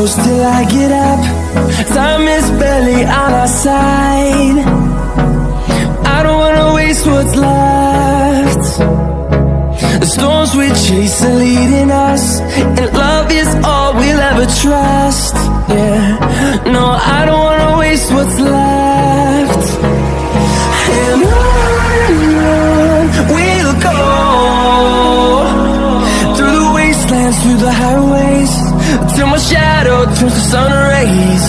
close till I get up. Time is barely on our side. I don't wanna waste what's left. The storms we chase are leading us, and love is all we'll ever trust. Yeah, no, I don't wanna waste what's left. And on we'll go, through the wastelands, through the highways, till my shadow turns to sun rays.